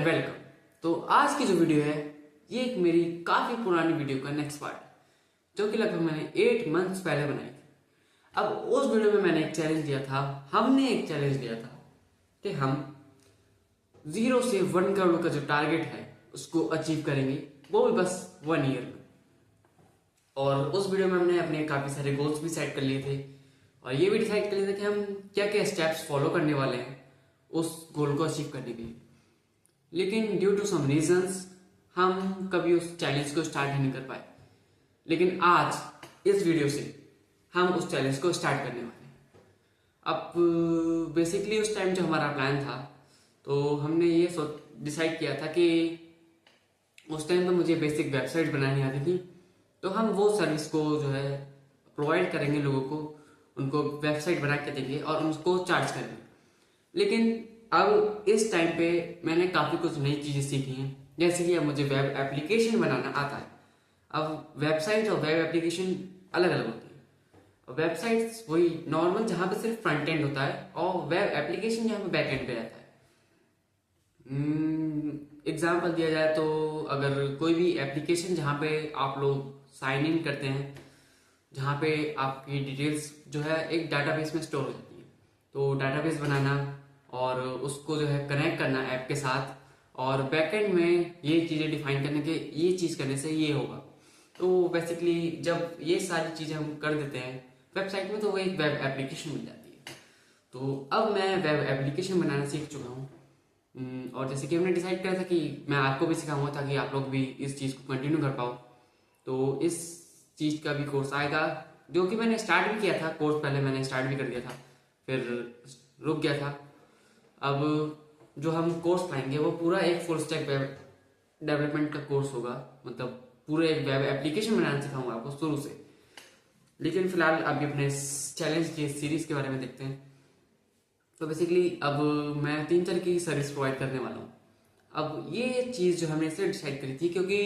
Welcome. तो आज की जो वीडियो है ये एक मेरी काफ़ी पुरानी वीडियो का नेक्स्ट पार्ट है, जो कि लगभग मैंने 8 मंथ्स पहले बनाई थी। अब उस वीडियो में मैंने एक चैलेंज दिया था, हमने एक चैलेंज दिया था कि हम 0 से 1 करोड़ का जो टारगेट है उसको अचीव करेंगे, वो भी बस 1 ईयर में। और उस वीडियो में हमने अपने काफ़ी सारे गोल्स भी सेट कर लिए थे और ये भी डिसाइड कर लिया था कि हम क्या क्या स्टेप्स फॉलो करने वाले हैं उस गोल को अचीव करने के लिए। लेकिन ड्यू टू सम रीजंस हम कभी उस चैलेंज को स्टार्ट ही नहीं कर पाए। लेकिन आज इस वीडियो से हम उस चैलेंज को स्टार्ट करने वाले हैं। अब बेसिकली उस टाइम जो हमारा प्लान था, तो हमने ये डिसाइड किया था कि उस टाइम तो मुझे बेसिक वेबसाइट बनानी आती थी, तो हम वो सर्विस को जो है प्रोवाइड करेंगे लोगों को, उनको वेबसाइट बना के देंगे और उनको चार्ज करेंगे। लेकिन अब इस टाइम पे मैंने काफ़ी कुछ नई चीज़ें सीखी हैं, जैसे कि अब मुझे वेब एप्लीकेशन बनाना आता है। अब वेबसाइट और वेब एप्लीकेशन अलग अलग होती है। वेबसाइट्स वही नॉर्मल जहाँ पे सिर्फ फ्रंट एंड होता है, और वेब एप्लीकेशन जहाँ पे बैक एंड पे रहता है। एग्जाम्पल दिया जाए तो अगर कोई भी एप्लीकेशन जहाँ पे आप लोग साइन इन करते हैं, जहाँ पे आपकी डिटेल्स जो है एक डाटाबेस में स्टोर हो जाती है, तो डाटाबेस बनाना और उसको जो है कनेक्ट करना ऐप के साथ, और बैकएंड में ये चीज़ें डिफाइन करने के ये चीज़ करने से ये होगा। तो बेसिकली जब ये सारी चीज़ें हम कर देते हैं वेबसाइट में, तो वो एक वेब एप्लीकेशन मिल जाती है। तो अब मैं वेब एप्लीकेशन बनाना सीख चुका हूँ। और जैसे कि हमने डिसाइड किया था कि मैं आपको भी सिखाऊंगा ताकि आप लोग भी इस चीज़ को कंटिन्यू कर पाओ। तो इस चीज़ का भी कोर्स आएगा, जो कि मैंने स्टार्ट भी किया था। कोर्स पहले मैंने स्टार्ट भी कर दिया था, फिर रुक गया था। अब जो हम कोर्स पाएंगे वो पूरा एक फुल स्टैक वेब डेवलपमेंट का कोर्स होगा, मतलब पूरे एक वेब एप्लीकेशन बनाना सिखाऊंगा आपको शुरू से। लेकिन फिलहाल अभी अपने चैलेंज की सीरीज के बारे में देखते हैं। तो बेसिकली अब मैं 3 तरह की सर्विस प्रोवाइड करने वाला हूँ। अब ये चीज़ जो हमने इसलिए डिसाइड करी थी क्योंकि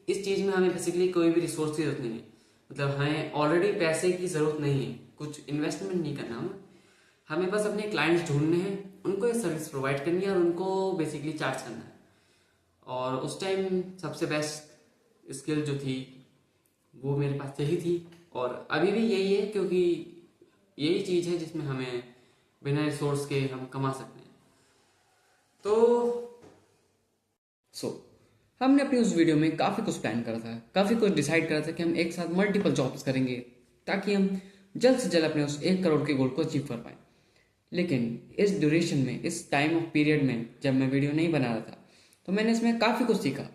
इस चीज़ में हमें बेसिकली कोई भी रिसोर्स की जरूरत नहीं है, मतलब हमें ऑलरेडी पैसे की ज़रूरत नहीं है, कुछ इन्वेस्टमेंट नहीं करना हमें बस अपने क्लाइंट्स ढूंढने हैं, उनको ये सर्विस प्रोवाइड करनी है और उनको बेसिकली चार्ज करना है। और उस टाइम सबसे बेस्ट स्किल जो थी वो मेरे पास यही थी, और अभी भी यही है, क्योंकि यही चीज़ है जिसमें हमें बिना रिसोर्स के हम कमा सकते हैं। तो हमने अपनी उस वीडियो में काफ़ी कुछ प्लान करा था, काफ़ी कुछ डिसाइड करा था कि हम एक साथ मल्टीपल जॉब्स करेंगे ताकि हम जल्द से जल्द अपने उस 1 करोड़ के गोल को अचीव कर पाए। लेकिन इस ड्यूरेशन में, इस टाइम ऑफ पीरियड में जब मैं वीडियो नहीं बना रहा था, तो मैंने इसमें काफ़ी कुछ सीखा,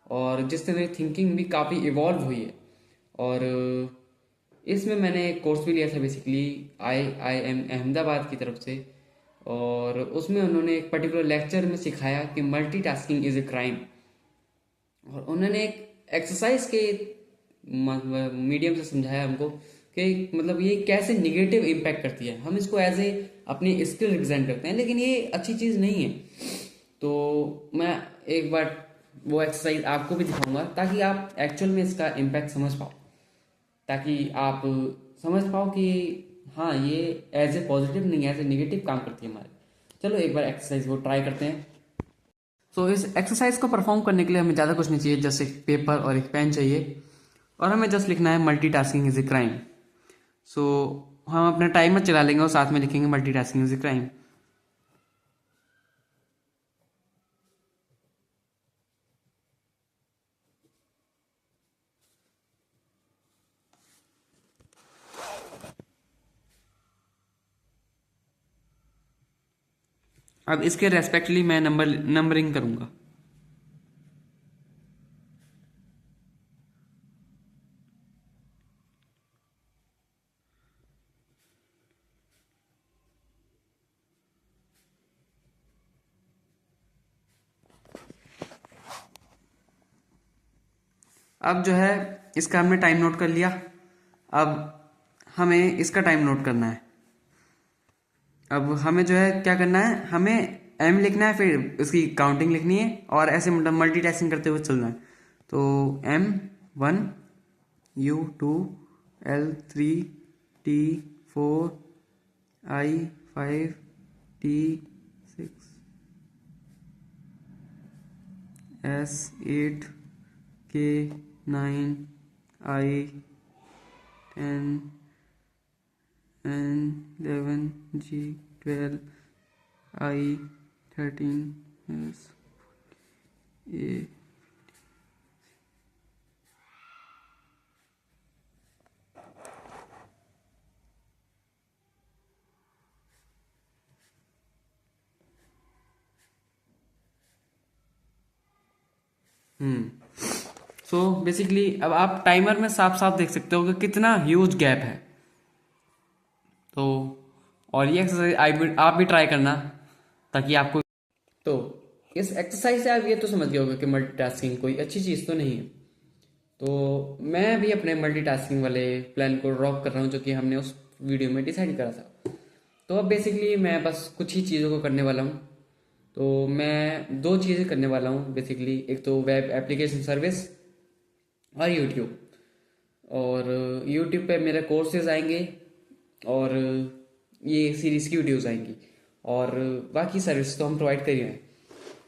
और जिससे मेरी थिंकिंग भी काफ़ी इवॉल्व हुई है। और इसमें मैंने एक कोर्स भी लिया था बेसिकली IIM अहमदाबाद की तरफ से, और उसमें उन्होंने एक पर्टिकुलर लेक्चर में सिखाया कि मल्टीटास्किंग इज़ ए क्राइम। और उन्होंने एक एक्सरसाइज के मीडियम से समझाया हमको कि मतलब ये कैसे निगेटिव इम्पैक्ट करती है। हम इसको एज ए अपनी स्किल रिप्रेजेंट करते हैं, लेकिन ये अच्छी चीज़ नहीं है। तो मैं एक बार वो एक्सरसाइज आपको भी दिखाऊंगा ताकि आप एक्चुअल में इसका इम्पैक्ट समझ पाओ, ताकि आप समझ पाओ कि हाँ, ये एज ए पॉजिटिव नहीं, एज ए निगेटिव काम करती है हमारे। चलो एक बार एक्सरसाइज वो ट्राई करते हैं। तो इस एक्सरसाइज को परफॉर्म करने के लिए हमें ज़्यादा कुछ नहीं चाहिए, जस्ट एक पेपर और एक पेन चाहिए, और हमें जस्ट लिखना है मल्टीटास्किंग इज ए क्राइम। सो हम अपना टाइमर चला लेंगे और साथ में लिखेंगे मल्टीटास्किंग इज ए क्राइम। अब इसके रेस्पेक्टली मैं नंबरिंग करूंगा। अब जो है इसका हमने टाइम नोट कर लिया। अब हमें इसका टाइम नोट करना है। अब हमें जो है क्या करना है, हमें M लिखना है, फिर इसकी काउंटिंग लिखनी है, और ऐसे मतलब मल्टीटास्किंग करते हुए चलना है। तो M1 U2 L3 T4 I5 T6 S8K9I10N11G12I13S A। So basically अब आप टाइमर में साफ साफ देख सकते हो कि कितना ह्यूज गैप है। तो और ये एक्सरसाइज आप भी ट्राई करना ताकि आपको। तो इस एक्सरसाइज से आप ये तो समझ गए होगे कि मल्टीटास्किंग कोई अच्छी चीज़ तो नहीं है। तो मैं भी अपने मल्टीटास्किंग वाले प्लान को ड्रॉप कर रहा हूँ जो कि हमने उस वीडियो में डिसाइड करा था। तो अब बेसिकली मैं बस कुछ ही चीज़ों को करने वाला हूँ। तो मैं दो चीज़ें करने वाला हूँ बेसिकली, एक तो वेब एप्लीकेशन सर्विस और यूट्यूब। और यूट्यूब पे मेरे कोर्सेज आएंगे और ये सीरीज की वीडियोस आएंगी और बाकी सर्विस तो हम प्रोवाइड कर ही रहे हैं।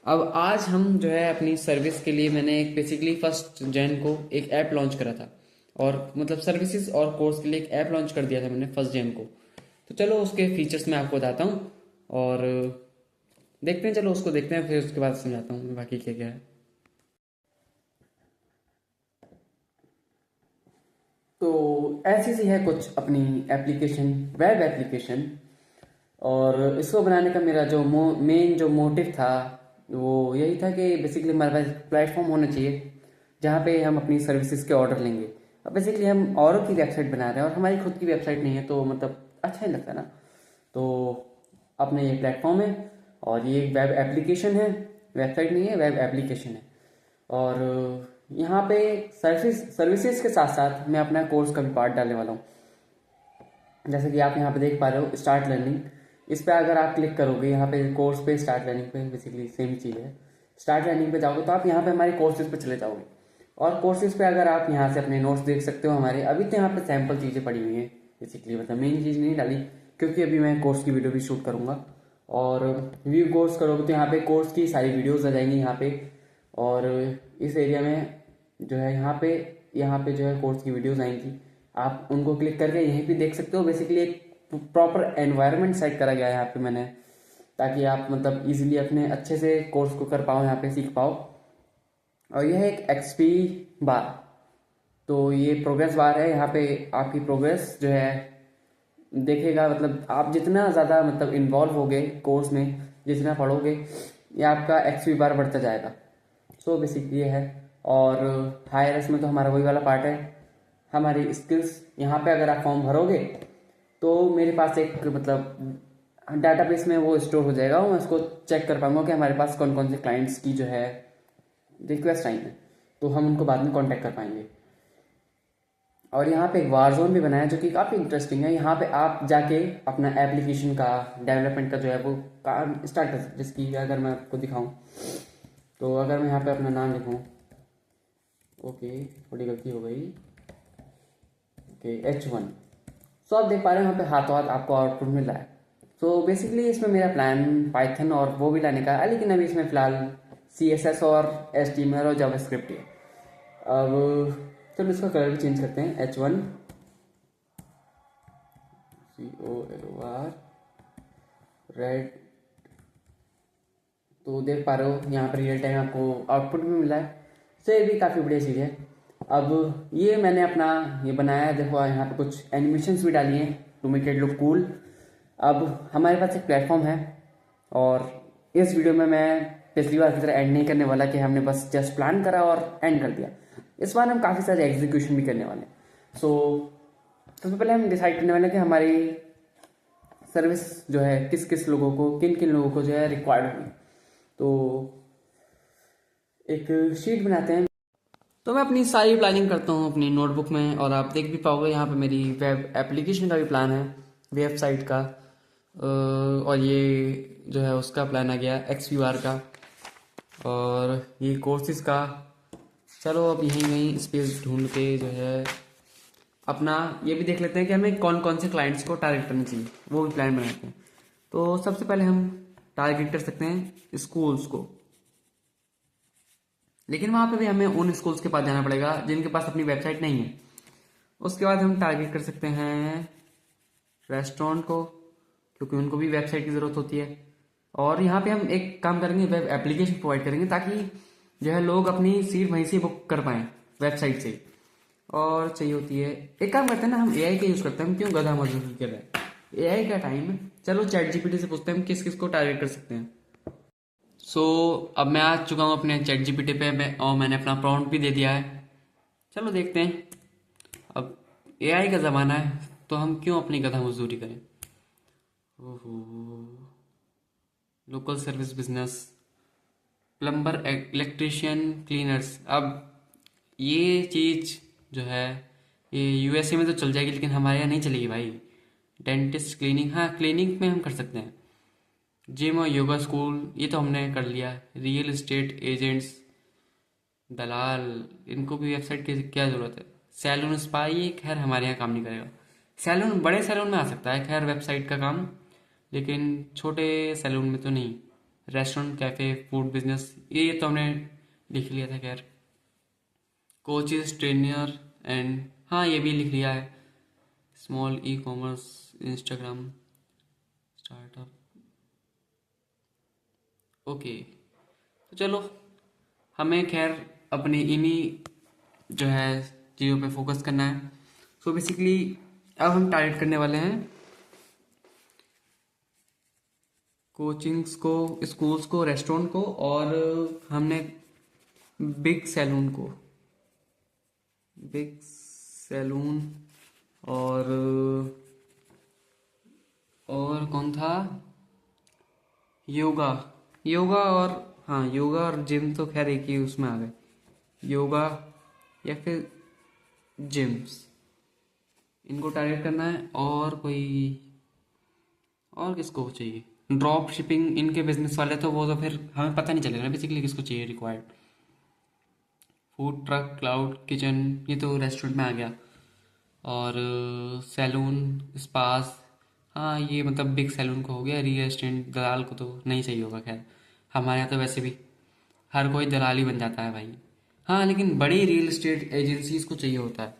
अब आज हम जो है अपनी सर्विस के लिए मैंने एक बेसिकली 1 जैन को एक ऐप लॉन्च करा था और मतलब सर्विसेज और कोर्स के लिए एक ऐप लॉन्च कर दिया था मैंने 1 जैन को। तो चलो उसके फीचर्स मैं आपको बताता हूँ और देखते हैं, चलो उसको देखते हैं फिर उसके बाद समझाता हूँ बाकी क्या क्या है। तो ऐसी सी है कुछ अपनी एप्लीकेशन, वेब एप्लीकेशन। और इसको बनाने का मेरा जो मेन जो मोटिव था वो यही था कि बेसिकली हमारे पास प्लेटफॉर्म होना चाहिए जहाँ पे हम अपनी सर्विसेज के ऑर्डर लेंगे। अब बेसिकली हम औरों की वेबसाइट बना रहे हैं और हमारी खुद की वेबसाइट नहीं है तो मतलब अच्छा नहीं लगता ना। तो अपना ये प्लेटफॉर्म है और ये एक वेब एप्लीकेशन है, वेबसाइट नहीं है, वेब एप्लीकेशन है। और यहाँ पे सर्विसेज के साथ साथ मैं अपना कोर्स का भी पार्ट डालने वाला हूँ। जैसे कि आप यहाँ पे देख पा रहे हो स्टार्ट लर्निंग, इस पे अगर आप क्लिक करोगे यहाँ पे कोर्स पे, स्टार्ट लर्निंग पे बेसिकली सेम चीज़ है। स्टार्ट लर्निंग पे जाओगे तो आप यहाँ पे हमारे कोर्सेज पे चले जाओगे और कोर्सेज पे अगर आप यहाँ से अपने नोट्स देख सकते हो हमारे। अभी तो यहाँ पे सैम्पल चीज़ें पड़ी हुई हैं बेसिकली, मतलब मेन चीज़ नहीं डाली क्योंकि अभी मैं कोर्स की वीडियो भी शूट करूँगा। और व्यू कोर्स करोगे तो यहाँ पे कोर्स की सारी वीडियोज़ आ जाएंगी यहाँ पे। और इस एरिया में जो है यहाँ पे जो है कोर्स की वीडियोज़ आएंगी, आप उनको क्लिक करके यहीं पे देख सकते हो। बेसिकली एक प्रॉपर एनवायरनमेंट सेट करा गया है यहाँ पे मैंने, ताकि आप मतलब इजीली अपने अच्छे से कोर्स को कर पाओ, यहाँ पे सीख पाओ। और यह एक एक्सपी बार, तो ये प्रोग्रेस बार है। यहाँ पे आपकी प्रोग्रेस जो है देखेगा, मतलब आप जितना ज़्यादा मतलब इन्वॉल्व होगे कोर्स में, जितना पढ़ोगे, ये आपका एक्सपी बार बढ़ता जाएगा। सो बेसिकली ये है। और हायर में तो हमारा वही वाला पार्ट है, हमारी स्किल्स। यहाँ पे अगर आप फॉर्म भरोगे तो मेरे पास एक मतलब डाटाबेस में वो स्टोर हो जाएगा, मैं उसको चेक कर पाऊंगा कि हमारे पास कौन कौन से क्लाइंट्स की जो है रिक्वेस्ट आई है, तो हम उनको बाद में कांटेक्ट कर पाएंगे। और यहाँ पे एक वार जोन भी बनाया जो कि काफ़ी इंटरेस्टिंग है। यहाँ पे आप जाके अपना एप्लीकेशन का डेवलपमेंट का जो है वो काम स्टार्ट कर सकते। जिसकी अगर मैं आपको दिखाऊँ तो अगर मैं यहाँ पे अपना नाम लिखूँ, ओके थोड़ी गलती हो गई, ओके H1। सो आप देख पा रहे हो यहाँ पे हाथों हाथ आपको आउटपुट मिल रहा है। सो बेसिकली इसमें मेरा प्लान पाइथन और वो भी लाने का है, लेकिन अभी इसमें फिलहाल CSS और HTML और जावास्क्रिप्ट है। अब चलो इसका कलर भी चेंज करते हैं, H1 COLOR रेड। तो देख पा रहे हो यहाँ पर रियल टाइम आपको आउटपुट भी मिला है। सो ये भी काफ़ी बढ़िया चीज़ है। अब ये मैंने अपना ये बनाया है, देखो यहाँ पे कुछ एनिमेशंस भी डाली हैं to make it look cool. अब हमारे पास एक प्लेटफॉर्म है और इस वीडियो में मैं पिछली बार की तरह एंड नहीं करने वाला कि हमने बस जस्ट प्लान करा और एंड कर दिया। इस बार हम काफ़ी सारे एग्जीक्यूशन भी करने वाले हैं। सो सबसे पहले हम डिसाइड करने वाले हैं कि हमारी सर्विस जो है किस किस लोगों को, किन किन लोगों को जो है रिक्वायर्ड होगी। तो एक शीट बनाते हैं। तो मैं अपनी सारी प्लानिंग करता हूँ अपनी नोटबुक में और आप देख भी पाओगे यहाँ पे मेरी वेब एप्लीकेशन का भी प्लान है, वेबसाइट का। और ये जो है उसका प्लान आ गया XUR का और ये कोर्सेज का। चलो अब यहीं कहीं स्पेस ढूंढ के जो है अपना ये भी देख लेते हैं कि हमें कौन कौन से क्लाइंट्स को टारगेट करना चाहिए, वो भी प्लान बनाते हैं। तो सबसे पहले हम टारगेट कर सकते हैं स्कूल्स को। लेकिन वहाँ पे भी हमें उन स्कूल्स के पास जाना पड़ेगा जिनके पास अपनी वेबसाइट नहीं है। उसके बाद हम टारगेट कर सकते हैं रेस्टोरेंट को, क्योंकि उनको भी वेबसाइट की ज़रूरत होती है। और यहाँ पे हम एक काम करेंगे, वेब एप्लीकेशन प्रोवाइड करेंगे ताकि जो है लोग अपनी सीट वहीं से बुक कर पाएँ वेबसाइट से। और चाहिए होती है, एक काम करते हैं ना, हम एआई का यूज़ करते हैं, हम क्यों गधा मजदूरी कर रहे हैं, एआई का टाइम है। चलो चैट जीपीटी से पूछते हैं हम किस किस को टारगेट कर सकते हैं। सो अब मैं आ चुका हूँ अपने चैट जीपीटी पे और मैंने अपना प्रॉम्प्ट भी दे दिया है। चलो देखते हैं, अब एआई का ज़माना है तो हम क्यों अपनी गधा मजदूरी करें। ओहो, local service business, plumber, electrician, cleaners. अब ये चीज़ जो है ये यूएसए में तो चल जाएगी लेकिन हमारे यहाँ नहीं चलेगी भाई। डेंटिस्ट, क्लीनिंग, हाँ क्लीनिंग में हम कर सकते हैं। जिम और योगा स्कूल ये तो हमने कर लिया। रियल एस्टेट एजेंट्स, दलाल, इनको भी वेबसाइट की क्या ज़रूरत है। सैलून, स्पा, ये खैर हमारे यहाँ काम नहीं करेगा। सैलून बड़े सैलून में आ सकता है खैर वेबसाइट का काम, लेकिन छोटे सैलून में तो नहीं। रेस्टोरेंट, कैफ़े, फूड बिजनेस ये तो हमने लिख लिया था खैर। कोचेस, ट्रेनर एंड, हाँ ये भी लिख लिया है। Small e commerce, Instagram, startup, okay. तो चलो हमें खैर अपनी इन्हीं जो है चीज़ों पे फोकस करना है। सो बेसिकली अब हम टारगेट करने वाले हैं कोचिंग्स को, स्कूल्स को, रेस्टोरेंट को, और हमने बिग सैलून को, बिग सैलून, और कौन था, योगा, योगा और, हाँ योगा और जिम तो खैर एक ही उसमें आ गए। योगा या फिर जिम्स, इनको टारगेट करना है। और कोई और किसको चाहिए, ड्रॉप शिपिंग, इनके बिजनेस वाले तो वो तो फिर हमें पता नहीं चलेगा बेसिकली किसको चाहिए required. Food truck, cloud kitchen, ये तो रेस्टोरेंट में आ गया। और सैलून, स्पास, हाँ ये मतलब बिग सैलून को हो गया। रियल एस्टेट, दलाल को तो नहीं चाहिए होगा खैर, हमारे यहाँ तो वैसे भी हर कोई दलाल ही बन जाता है भाई। हाँ लेकिन बड़ी रियल एस्टेट एजेंसीज को चाहिए होता है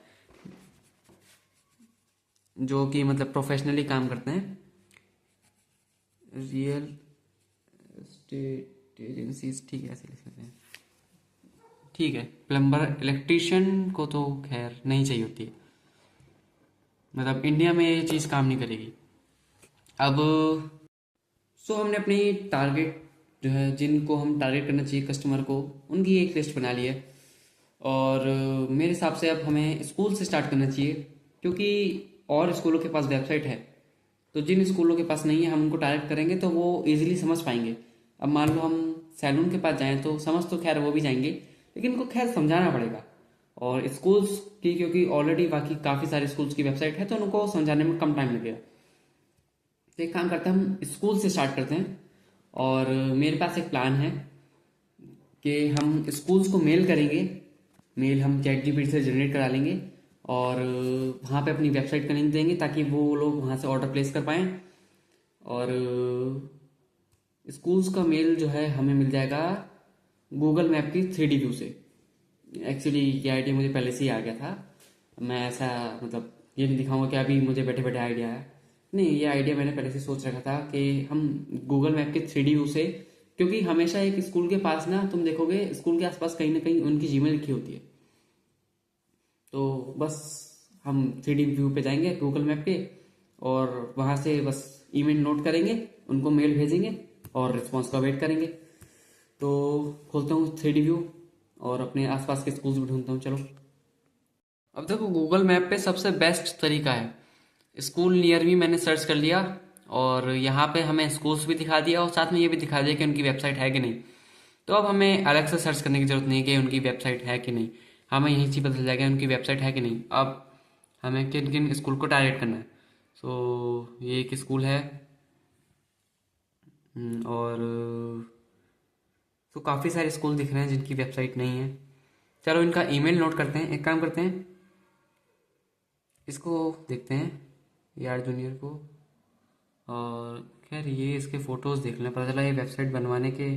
जो कि मतलब प्रोफेशनली काम करते हैं। रियल एस्टेट एजेंसीज, ठीक है ऐसे लिख लेते हैं, ठीक है। प्लम्बर, इलेक्ट्रिशियन को तो खैर नहीं चाहिए होती है, मतलब इंडिया में ये चीज़ काम नहीं करेगी। अब सो हमने अपनी टारगेट जो है, जिनको हम टारगेट करना चाहिए कस्टमर को, उनकी एक लिस्ट बना ली है। और मेरे हिसाब से अब हमें स्कूल से स्टार्ट करना चाहिए, क्योंकि और स्कूलों के पास वेबसाइट है, तो जिन स्कूलों के पास नहीं है हम उनको टारगेट करेंगे तो वो इजीली समझ पाएंगे। अब मान लो हम सैलून के पास जाएं तो समझ तो खैर वो भी जाएंगे, लेकिन उनको खैर समझाना पड़ेगा। और स्कूल्स की, क्योंकि ऑलरेडी बाकी काफ़ी सारे स्कूल्स की वेबसाइट है तो उनको समझाने में कम टाइम लगेगा। तो एक काम करते हैं, हम स्कूल से स्टार्ट करते हैं। और मेरे पास एक प्लान है कि हम स्कूल्स को मेल करेंगे, मेल हम चैट जीपीटी से जनरेट करा लेंगे और वहाँ पे अपनी वेबसाइट का लिंक देंगे ताकि वो लोग वहाँ से ऑर्डर प्लेस कर पाएँ। और स्कूल्स का मेल जो है हमें मिल जाएगा गूगल मैप की 3D व्यू से। एक्चुअली ये आइडिया मुझे पहले से ही आ गया था, मैं ऐसा मतलब ये नहीं दिखाऊंगा कि अभी मुझे बैठे बैठे आइडिया है, नहीं ये आइडिया मैंने पहले से सोच रखा था कि हम गूगल मैप के 3D व्यू से, क्योंकि हमेशा एक स्कूल के पास ना तुम देखोगे स्कूल के आसपास कहीं ना कहीं उनकी जीमेल लिखी होती है, तो बस हम 3D व्यू पे जाएंगे गूगल मैप पे और वहाँ से बस ईमेल नोट करेंगे, उनको मेल भेजेंगे और रिस्पॉन्स का वेट करेंगे। तो खोलता हूँ 3D व्यू और अपने आसपास के स्कूल्स भी ढूंढता हूँ। चलो अब देखो गूगल मैप पे सबसे बेस्ट तरीका है, स्कूल नियर मी मैंने सर्च कर लिया और यहाँ पे हमें स्कूल्स भी दिखा दिया और साथ में ये भी दिखा दिया कि उनकी वेबसाइट है कि नहीं। तो अब हमें अलग से सर्च करने की जरूरत नहीं है कि उनकी वेबसाइट है कि नहीं, हमें यहीं से पता चल जाएगा उनकी वेबसाइट है कि नहीं। अब हमें किन किन स्कूल को टारगेट करना है। सो ये एक स्कूल है और तो काफ़ी सारे स्कूल दिख रहे हैं जिनकी वेबसाइट नहीं है। चलो इनका ईमेल नोट करते हैं, एक काम करते हैं इसको देखते हैं यार जूनियर को। और खैर ये इसके फ़ोटोज़ देख लें, पता चला ये वेबसाइट बनवाने के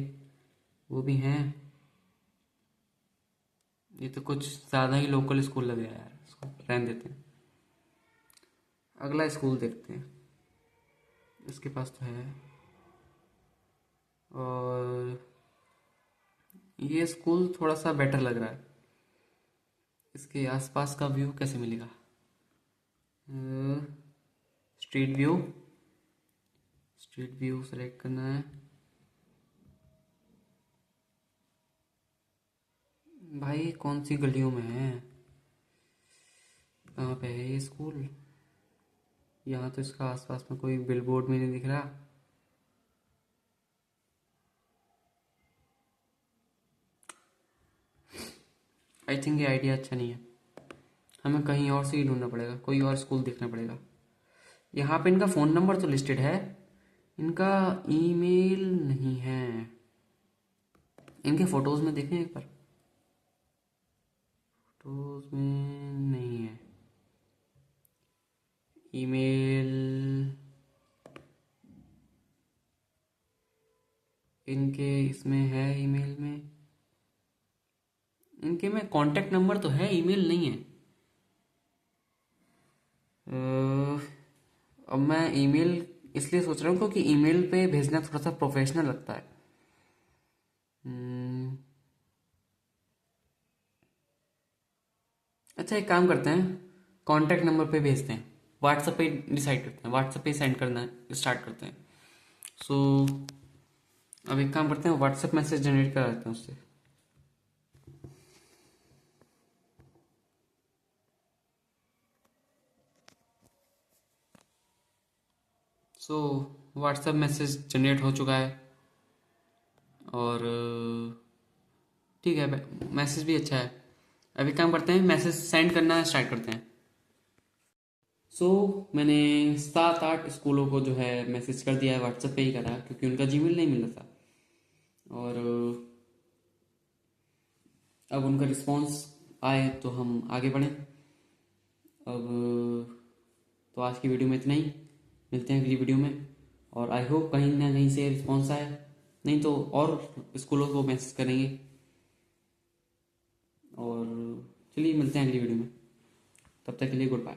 वो भी हैं। ये तो कुछ ज़्यादा ही लोकल स्कूल लग गया यार, इसको रहने देते हैं। अगला स्कूल देखते हैं, इसके पास तो है। और ये स्कूल थोड़ा सा बेटर लग रहा है। इसके आसपास का व्यू कैसे मिलेगा? Street view, street view select करना है। भाई कौन सी गलियों में है, कहाँ पे है ये स्कूल? यहाँ तो इसका आसपास में कोई बिलबोर्ड में नहीं दिख रहा। आई थिंक ये आइडिया अच्छा नहीं है, हमें कहीं और से ही ढूंढना पड़ेगा, कोई और स्कूल देखना पड़ेगा। यहाँ पे इनका फ़ोन नंबर तो लिस्टेड है, इनका ईमेल नहीं है। इनके फ़ोटोज़ में देखें एक बार, फ़ोटोज़ में नहीं है ईमेल। इनके इसमें है, ईमेल में इनके में कांटेक्ट नंबर तो है, ईमेल नहीं है। अब मैं ईमेल इसलिए सोच रहा हूँ क्योंकि ईमेल पे भेजना थोड़ा सा प्रोफेशनल लगता है। हम्म, अच्छा एक काम करते हैं, कांटेक्ट नंबर पे भेजते हैं, व्हाट्सएप पे डिसाइड करते हैं, व्हाट्सएप पे सेंड करना स्टार्ट करते हैं। सो अब एक काम करते हैं, व्हाट्सएप मैसेज जनरेट करा देते हैं उससे। सो व्हाट्सएप मैसेज जनरेट हो चुका है और ठीक है, मैसेज भी अच्छा है। अभी काम करते हैं, मैसेज सेंड करना स्टार्ट करते हैं। सो मैंने 7-8 स्कूलों को जो है मैसेज कर दिया है, व्हाट्सएप पे ही करा क्योंकि उनका जीमेल नहीं मिल रहा था। और अब उनका रिस्पॉन्स आए तो हम आगे बढ़ें। अब तो आज की वीडियो में इतना ही, मिलते हैं अगली वीडियो में। और आई होप कहीं ना कहीं से रिस्पॉन्स आए, नहीं तो और स्कूलों को मैसेज करेंगे। और चलिए मिलते हैं अगली वीडियो में, तब तक के लिए गुड बाय।